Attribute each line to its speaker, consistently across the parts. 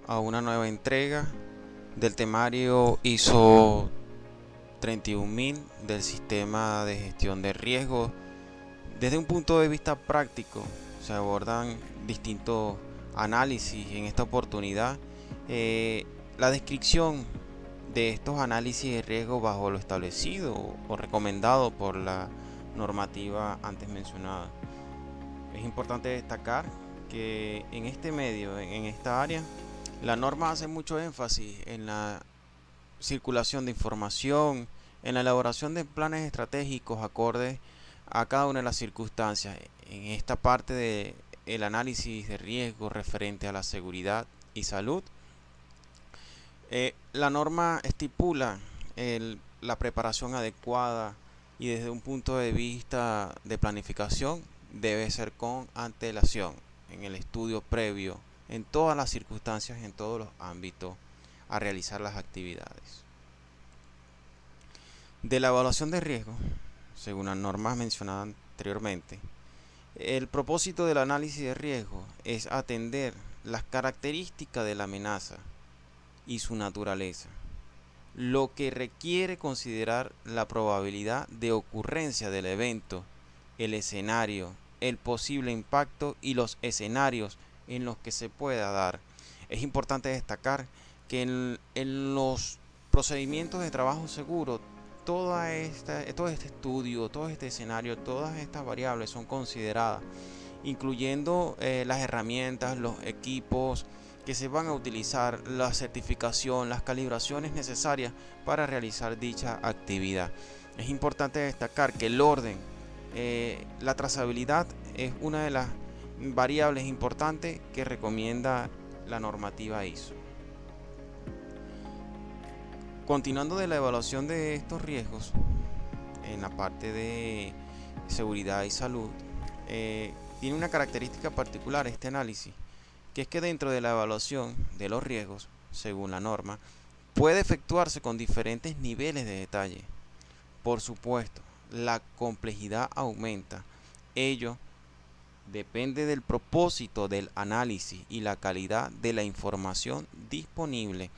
Speaker 1: a una nueva entrega del temario ISO 31000 del sistema de gestión de riesgos. Desde un punto de vista práctico, se abordan distintos análisis en esta oportunidad. La descripción de estos análisis de riesgo bajo lo establecido o recomendado por la normativa antes mencionada. Es importante destacar que en este medio, en esta área, la norma hace mucho énfasis en la circulación de información, en la elaboración de planes estratégicos acordes a cada una de las circunstancias. En esta parte del análisis de riesgo referente a la seguridad y salud, la norma estipula la preparación adecuada y desde un punto de vista de planificación debe ser con antelación, en el estudio previo, en todas las circunstancias, en todos los ámbitos a realizar las actividades. De la evaluación de riesgo, según las normas mencionadas anteriormente, el propósito del análisis de riesgo es atender las características de la amenaza y su naturaleza, lo que requiere considerar la probabilidad de ocurrencia del evento, el escenario, el posible impacto y los escenarios en los que se pueda dar. Es importante destacar que en los procedimientos de trabajo seguro, todo este estudio, todo este escenario, todas estas variables son consideradas, incluyendo las herramientas, los equipos que se van a utilizar, la certificación, las calibraciones necesarias para realizar dicha actividad. Es importante destacar que el orden, la trazabilidad es una de las variables importantes que recomienda la normativa ISO. Continuando de la evaluación de estos riesgos en la parte de seguridad y salud, tiene una característica particular este análisis, que es que dentro de la evaluación de los riesgos, según la norma, puede efectuarse con diferentes niveles de detalle. Por supuesto, la complejidad aumenta. Ello depende del propósito del análisis y la calidad de la información disponible.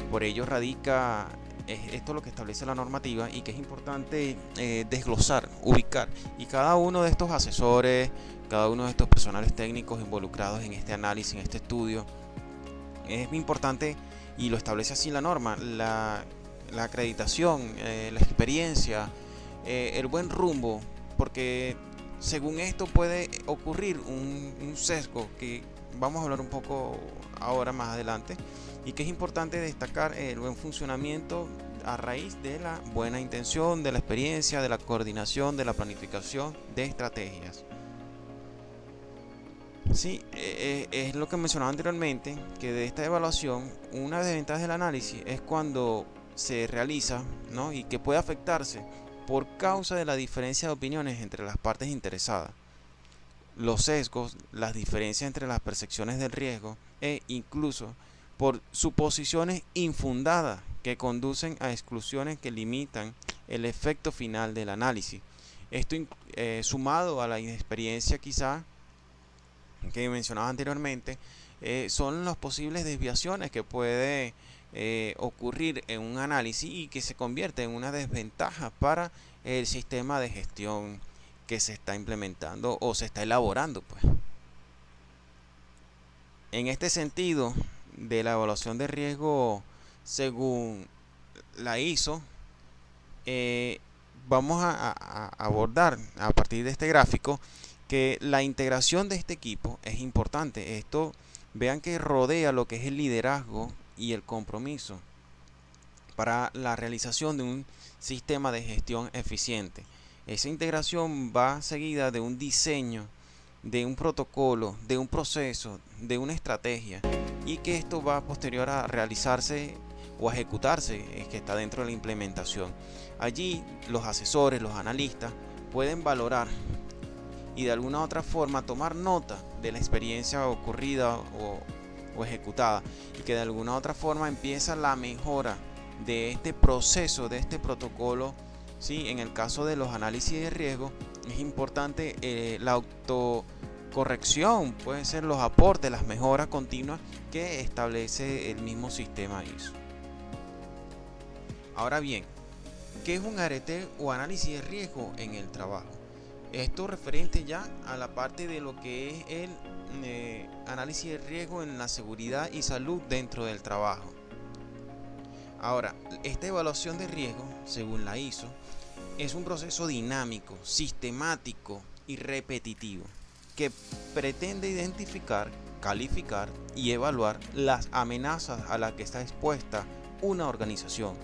Speaker 1: Por ello radica esto lo que establece la normativa y que es importante desglosar, ubicar, y cada uno de estos asesores, cada uno de estos personales técnicos involucrados en este análisis, en este estudio, es muy importante y lo establece así la norma, la acreditación, la experiencia, el buen rumbo, porque según esto puede ocurrir un sesgo que vamos a hablar un poco ahora más adelante, y que es importante destacar el buen funcionamiento a raíz de la buena intención, de la experiencia, de la coordinación, de la planificación de estrategias. Sí, es lo que mencionaba anteriormente, que de esta evaluación una desventaja del análisis es cuando se realiza, ¿no?, y que puede afectarse por causa de la diferencia de opiniones entre las partes interesadas, los sesgos, las diferencias entre las percepciones del riesgo e incluso por suposiciones infundadas que conducen a exclusiones que limitan el efecto final del análisis. Esto sumado a la inexperiencia quizá que mencionaba anteriormente, son las posibles desviaciones que puede ocurrir en un análisis y que se convierte en una desventaja para el sistema de gestión que se está implementando o se está elaborando, pues. En este sentido de la evaluación de riesgo según la ISO, vamos a abordar a partir de este gráfico que la integración de este equipo es importante. Esto, vean que rodea lo que es el liderazgo y el compromiso para la realización de un sistema de gestión eficiente. Esa integración va seguida de un diseño, de un protocolo, de un proceso, de una estrategia, y que esto va posterior a realizarse o a ejecutarse, que está dentro de la implementación. Allí los asesores, los analistas pueden valorar y de alguna otra forma tomar nota de la experiencia ocurrida o ejecutada, y que de alguna otra forma empieza la mejora de este proceso, de este protocolo. Sí, en el caso de los análisis de riesgo es importante la corrección, pueden ser los aportes, las mejoras continuas que establece el mismo sistema ISO. Ahora bien, ¿qué es un ART o análisis de riesgo en el trabajo? Esto referente ya a la parte de lo que es el análisis de riesgo en la seguridad y salud dentro del trabajo. Ahora, esta evaluación de riesgo, según la ISO, es un proceso dinámico, sistemático y repetitivo que pretende identificar, calificar y evaluar las amenazas a las que está expuesta una organización,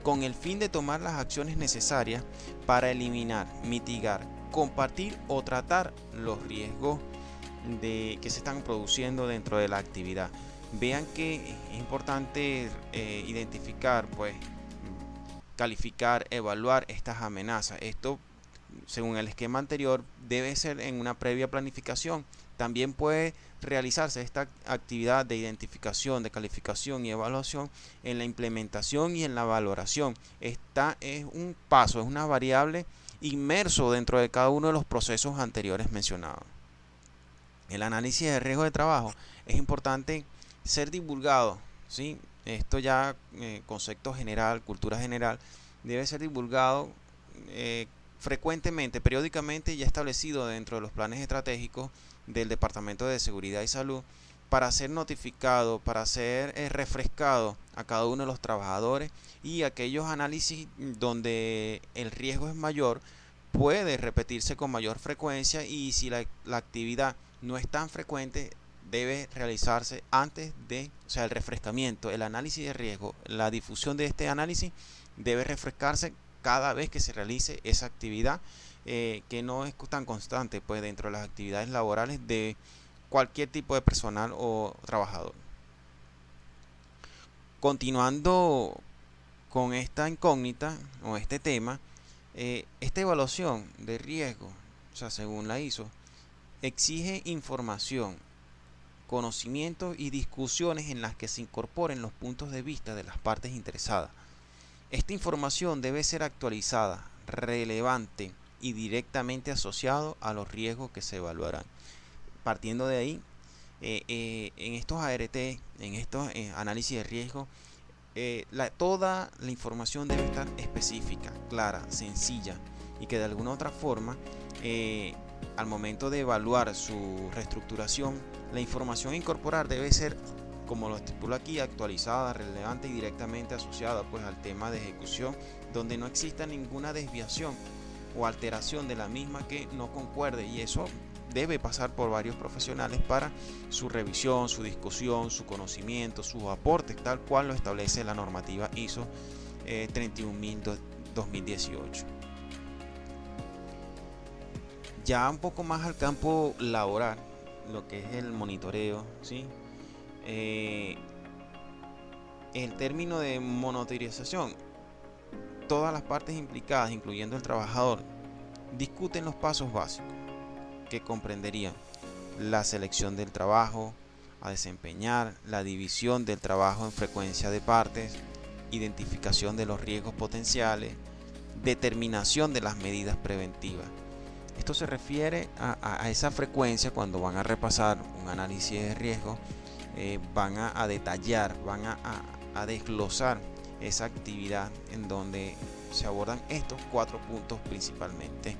Speaker 1: con el fin de tomar las acciones necesarias para eliminar, mitigar, compartir o tratar los riesgos que se están produciendo dentro de la actividad. Vean que es importante identificar, pues, calificar, evaluar estas amenazas. Esto, según el esquema anterior, debe ser en una previa planificación. También puede realizarse esta actividad de identificación, de calificación y evaluación en la implementación y en la valoración. Esta es un paso, es una variable inmerso dentro de cada uno de los procesos anteriores mencionados. El análisis de riesgo de trabajo es importante ser divulgado, ¿sí? Esto ya, concepto general, cultura general, debe ser divulgado frecuentemente, periódicamente, ya establecido dentro de los planes estratégicos del Departamento de Seguridad y Salud, para ser notificado, para ser refrescado a cada uno de los trabajadores, y aquellos análisis donde el riesgo es mayor puede repetirse con mayor frecuencia, y si la actividad no es tan frecuente, debe realizarse antes de, o sea, el refrescamiento, el análisis de riesgo, la difusión de este análisis debe refrescarse cada vez que se realice esa actividad, que no es tan constante, pues, dentro de las actividades laborales de cualquier tipo de personal o trabajador. Continuando con esta incógnita o este tema, esta evaluación de riesgo, o sea, según la ISO, exige información, conocimientos y discusiones en las que se incorporen los puntos de vista de las partes interesadas. Esta información debe ser actualizada, relevante y directamente asociado a los riesgos que se evaluarán. Partiendo de ahí, en estos ART, en estos análisis de riesgo, toda la información debe estar específica, clara, sencilla, y que de alguna otra forma, al momento de evaluar su reestructuración, la información a incorporar debe ser, como lo estipula aquí, actualizada, relevante y directamente asociada, pues, al tema de ejecución, donde no exista ninguna desviación o alteración de la misma que no concuerde, y eso debe pasar por varios profesionales para su revisión, su discusión, su conocimiento, sus aportes, tal cual lo establece la normativa ISO 31000-2018. Ya un poco más al campo laboral, lo que es el monitoreo, ¿sí? El término de monitorización, todas las partes implicadas, incluyendo el trabajador, discuten los pasos básicos, que comprenderían la selección del trabajo a desempeñar, la división del trabajo en frecuencia de partes, identificación de los riesgos potenciales, determinación de las medidas preventivas. Esto se refiere a esa frecuencia. Cuando van a repasar un análisis de riesgo, van a detallar, van a desglosar esa actividad en donde se abordan estos 4 puntos principalmente.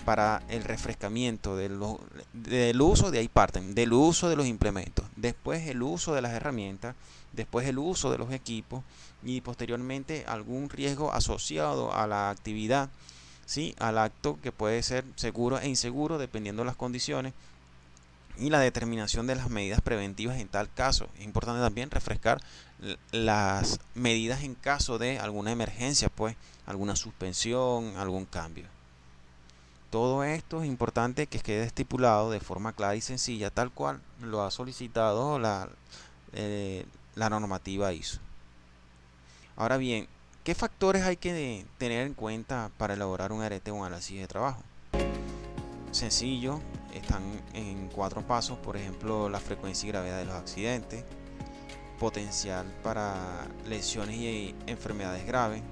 Speaker 1: Para el refrescamiento del uso, de ahí parten, del uso de los implementos, después el uso de las herramientas, después el uso de los equipos, y posteriormente algún riesgo asociado a la actividad, ¿sí?, al acto, que puede ser seguro e inseguro dependiendo de las condiciones, y la determinación de las medidas preventivas en tal caso. Es importante también refrescar las medidas en caso de alguna emergencia, pues alguna suspensión, algún cambio. Todo esto es importante que quede estipulado de forma clara y sencilla, tal cual lo ha solicitado la normativa ISO. Ahora bien, ¿qué factores hay que tener en cuenta para elaborar un ART o un análisis de trabajo? Sencillo, están en 4 pasos. Por ejemplo, la frecuencia y gravedad de los accidentes, potencial para lesiones y enfermedades graves,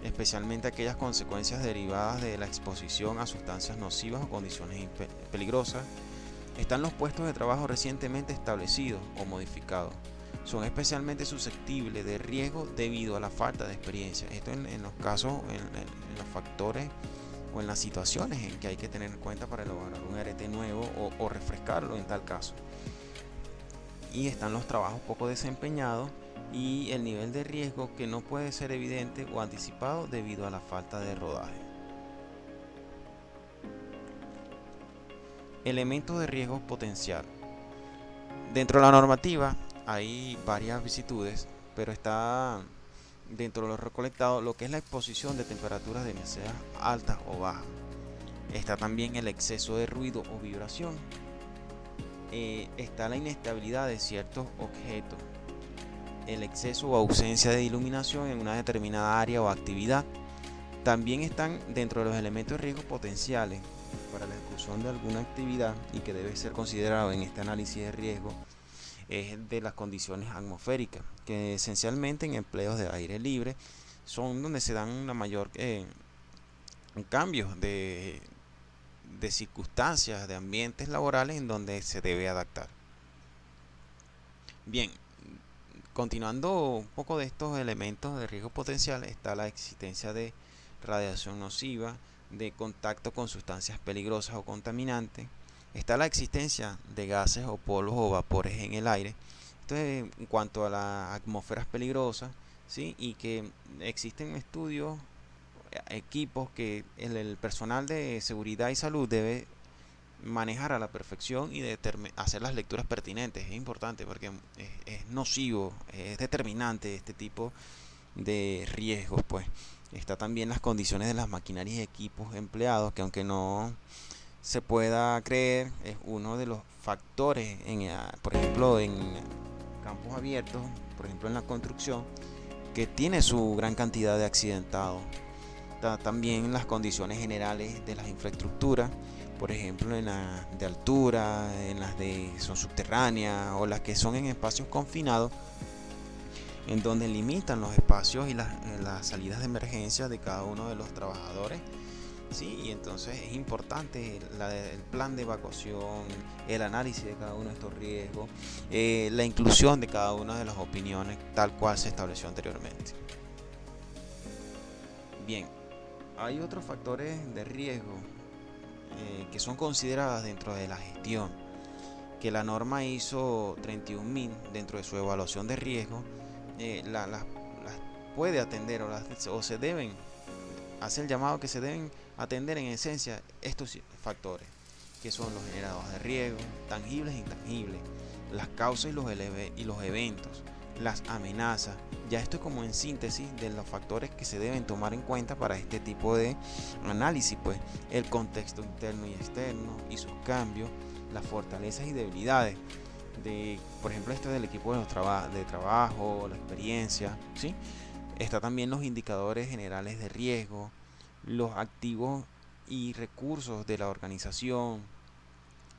Speaker 1: especialmente aquellas consecuencias derivadas de la exposición a sustancias nocivas o condiciones peligrosas, Están los puestos de trabajo recientemente establecidos o modificados. Son especialmente susceptibles de riesgo debido a la falta de experiencia. Esto en los casos, en los factores o en las situaciones en que hay que tener en cuenta para elaborar un RT nuevo o refrescarlo en tal caso. Y están los trabajos poco desempeñados y el nivel de riesgo que no puede ser evidente o anticipado debido a la falta de rodaje. Elementos de riesgo potencial. Dentro de la normativa hay varias vicisitudes, pero está dentro de lo recolectado lo que es la exposición de temperaturas demasiado altas o bajas. Está también el exceso de ruido o vibración. Está la inestabilidad de ciertos objetos, el exceso o ausencia de iluminación en una determinada área o actividad. También están dentro de los elementos de riesgo potenciales para la ejecución de alguna actividad y que debe ser considerado en este análisis de riesgo es de las condiciones atmosféricas, que esencialmente en empleos de aire libre son donde se dan la mayor cambios de circunstancias, de ambientes laborales en donde se debe adaptar. Bien, continuando un poco de estos elementos de riesgo potencial, está la existencia de radiación nociva, de contacto con sustancias peligrosas o contaminantes. Está la existencia de gases o polvos o vapores en el aire. Entonces, en cuanto a las atmósferas peligrosas, ¿sí? Y que existen estudios, equipos que el personal de seguridad y salud debe manejar a la perfección y hacer las lecturas pertinentes. Es importante porque es nocivo, es determinante este tipo de riesgos, pues. Está también las condiciones de las maquinarias y equipos empleados, que aunque no se pueda creer, es uno de los factores, por ejemplo, en campos abiertos, por ejemplo en la construcción, que tiene su gran cantidad de accidentados. También las condiciones generales de las infraestructuras, por ejemplo en las de altura, en las de son subterráneas o las que son en espacios confinados, en donde limitan los espacios y las salidas de emergencia de cada uno de los trabajadores. Sí, y entonces es importante el plan de evacuación, el análisis de cada uno de estos riesgos, la inclusión de cada una de las opiniones tal cual se estableció anteriormente. Bien, hay otros factores de riesgo que son consideradas dentro de la gestión, que la norma ISO 31000 dentro de su evaluación de riesgo las puede atender o se deben hace el llamado que se deben atender en esencia estos factores, que son los generadores de riesgo, tangibles e intangibles, las causas y los eventos, las amenazas. Ya esto es como en síntesis de los factores que se deben tomar en cuenta para este tipo de análisis, pues el contexto interno y externo y sus cambios, las fortalezas y debilidades por ejemplo, del equipo de trabajo, la experiencia, ¿sí? Está también los indicadores generales de riesgo, los activos y recursos de la organización.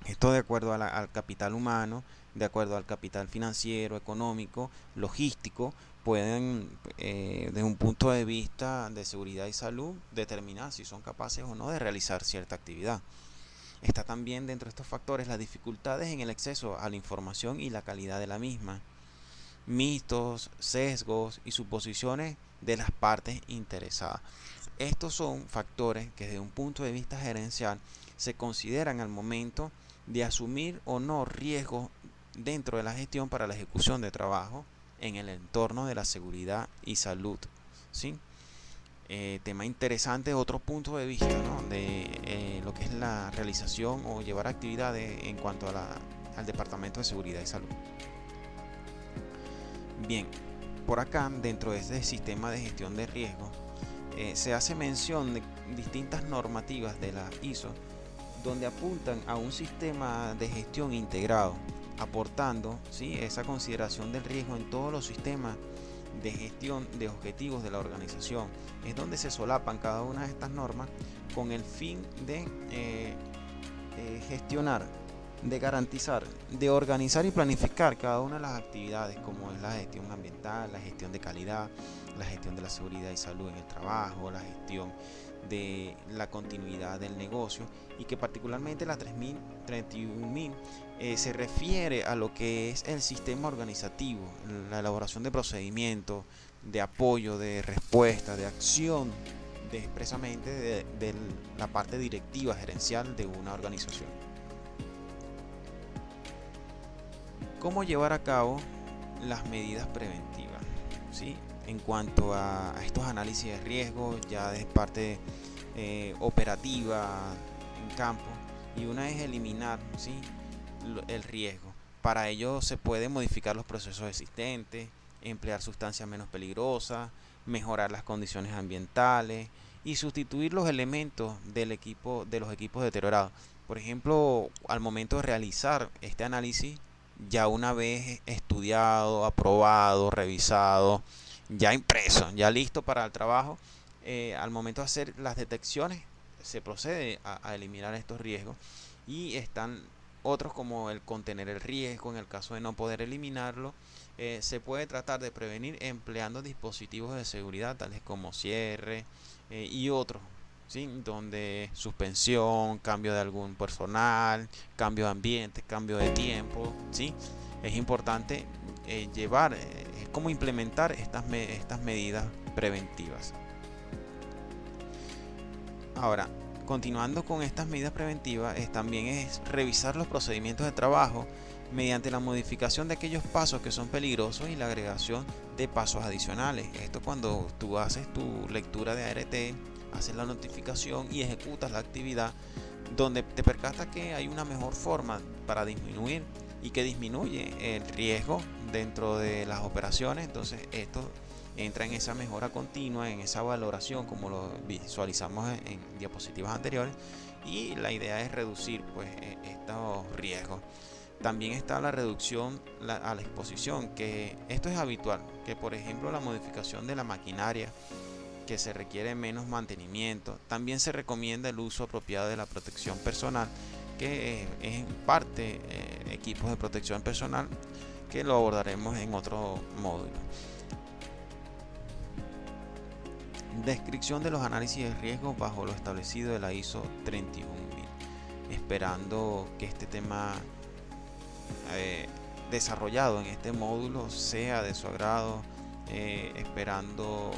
Speaker 1: Esto de acuerdo al capital humano, de acuerdo al capital financiero, económico, logístico, pueden, desde un punto de vista de seguridad y salud, determinar si son capaces o no de realizar cierta actividad. Está también dentro de estos factores las dificultades en el acceso a la información y la calidad de la misma, mitos, sesgos y suposiciones de las partes interesadas. Estos son factores que desde un punto de vista gerencial se consideran al momento de asumir o no riesgos dentro de la gestión para la ejecución de trabajo en el entorno de la seguridad y salud, ¿sí? Tema interesante, otro punto de vista, ¿no? De lo que es la realización o llevar actividades en cuanto al Departamento de Seguridad y Salud. Bien, por acá dentro de este sistema de gestión de riesgo se hace mención de distintas normativas de la ISO donde apuntan a un sistema de gestión integrado, aportando, ¿sí?, esa consideración del riesgo en todos los sistemas de gestión de objetivos de la organización. Es donde se solapan cada una de estas normas con el fin de gestionar, de garantizar, de organizar y planificar cada una de las actividades, como es la gestión ambiental, la gestión de calidad, la gestión de la seguridad y salud en el trabajo, la gestión de la continuidad del negocio, y que particularmente la 31000 se refiere a lo que es el sistema organizativo, la elaboración de procedimientos, de apoyo, de respuesta, de acción, expresamente de la parte directiva gerencial de una organización. ¿Cómo llevar a cabo las medidas preventivas? ¿Sí? En cuanto a estos análisis de riesgo, ya de parte operativa en campo, y una es eliminar, ¿sí?, el riesgo. Para ello se pueden modificar los procesos existentes, emplear sustancias menos peligrosas, mejorar las condiciones ambientales y sustituir los elementos de los equipos deteriorados. Por ejemplo, al momento de realizar este análisis, ya una vez estudiado, aprobado, revisado, ya impreso, ya listo para el trabajo, al momento de hacer las detecciones se procede a eliminar estos riesgos, y están otros como el contener el riesgo. En el caso de no poder eliminarlo, se puede tratar de prevenir empleando dispositivos de seguridad tales como cierre y otros, ¿sí?, donde suspensión, cambio de algún personal, cambio de ambiente, cambio de tiempo, ¿sí? Es importante llevar, es como implementar estas medidas preventivas. Ahora, continuando con estas medidas preventivas, también es revisar los procedimientos de trabajo mediante la modificación de aquellos pasos que son peligrosos y la agregación de pasos adicionales. Esto cuando tú haces tu lectura de ART, haces la notificación y ejecutas la actividad, donde te percatas que hay una mejor forma para disminuir y que disminuye el riesgo dentro de las operaciones. Entonces esto entra en esa mejora continua, en esa valoración, como lo visualizamos en diapositivas anteriores, y la idea es reducir pues estos riesgos. También está la reducción a la exposición, que esto es habitual, que por ejemplo la modificación de la maquinaria, que se requiere menos mantenimiento. También se recomienda el uso apropiado de la protección personal, que es en parte equipos de protección personal, que lo abordaremos en otro módulo. Descripción de los análisis de riesgo bajo lo establecido de la ISO 31000. Esperando que este tema desarrollado en este módulo sea de su agrado, esperando